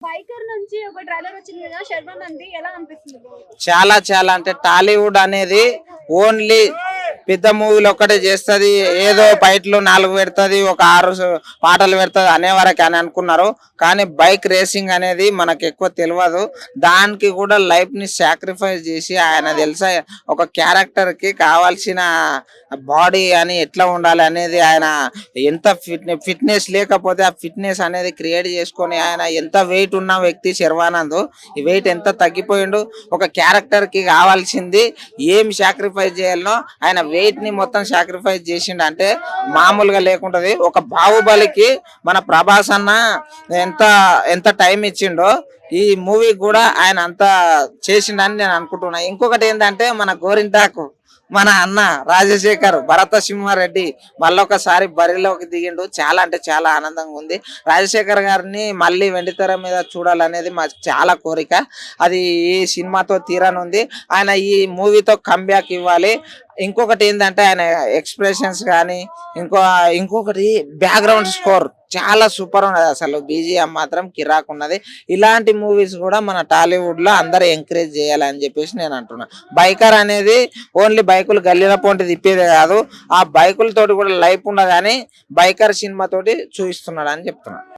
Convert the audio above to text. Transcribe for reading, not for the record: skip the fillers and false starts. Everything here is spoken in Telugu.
బైకర్ నుంచి ఒక ట్రైలర్ వచ్చింది కదా, శర్వానంద్ ఎలా అనిపిస్తుంది బ్రో? చాలా చాలా అంటే టాలీవుడ్ అనేది ఓన్లీ పెద్ద మూవీలు ఒక్కటే చేస్తుంది. ఏదో ఫైట్లు 4 పెడుతుంది, ఒక 6 పాటలు పెడుతుంది అనే వరకు అని అనుకున్నారు. కానీ బైక్ రేసింగ్ అనేది మనకు ఎక్కువ తెలియదు. దానికి కూడా లైఫ్ ని సాక్రిఫైస్ చేసి ఆయన తెలుసా ఒక క్యారెక్టర్ కి కావాల్సిన బాడీ అని ఎట్లా ఉండాలి అనేది ఆయన ఎంత ఫిట్నెస్ లేకపోతే ఆ ఫిట్నెస్ అనేది క్రియేట్ చేసుకొని ఆయన ఎంత వెయిట్ ఉన్న వ్యక్తి శర్వానంద్ ఈ వెయిట్ ఎంత తగ్గిపోయిండు. ఒక క్యారెక్టర్ కి కావాల్సింది ఏం సాక్రిఫైస్ చేయాలనో ఆయన వెయిట్ ని మొత్తం సాక్రిఫైస్ చేసిండు అంటే మామూలుగా లేకుంటది. ఒక బాహుబలికి మన ప్రభాస్ అన్న ఎంత ఎంత టైం ఇచ్చిండో ఈ మూవీ కూడా ఆయన అంతా చేసిండని నేను అనుకుంటున్నా. ఇంకొకటి ఏంటంటే మన గోరింటాకు మన అన్న రాజశేఖర్ భరత సింహారెడ్డి మళ్ళొకసారి బరిలోకి దిగిండు. చాలా అంటే చాలా ఆనందంగా ఉంది. రాజశేఖర్ గారిని మళ్ళీ వెండితెర మీద చూడాలనేది మాకు చాలా కోరిక. అది ఈ సినిమాతో తీరనుంది. ఆయన ఈ మూవీతో కంబ్యాక్ ఇవ్వాలి. ఇంకొకటి ఏంటంటే ఆయన ఎక్స్ప్రెషన్స్ కానీ ఇంకొకటి బ్యాక్గ్రౌండ్ స్కోర్ చాలా సూపర్ ఉన్నది. అసలు బీజిఎం మాత్రం కిరాక్ ఉన్నది. ఇలాంటి మూవీస్ కూడా మన టాలీవుడ్ లో అందరూ ఎంకరేజ్ చేయాలని చెప్పేసి నేను అంటున్నా. బైకర్ అనేది ఓన్లీ బైకులు గల్లీల పోటీ తిప్పేదే కాదు, ఆ బైకులతోటి కూడా లైఫ్ ఉన్నదని బైకర్ సినిమా తోటి చూపిస్తున్నాడు అని చెప్తున్నా.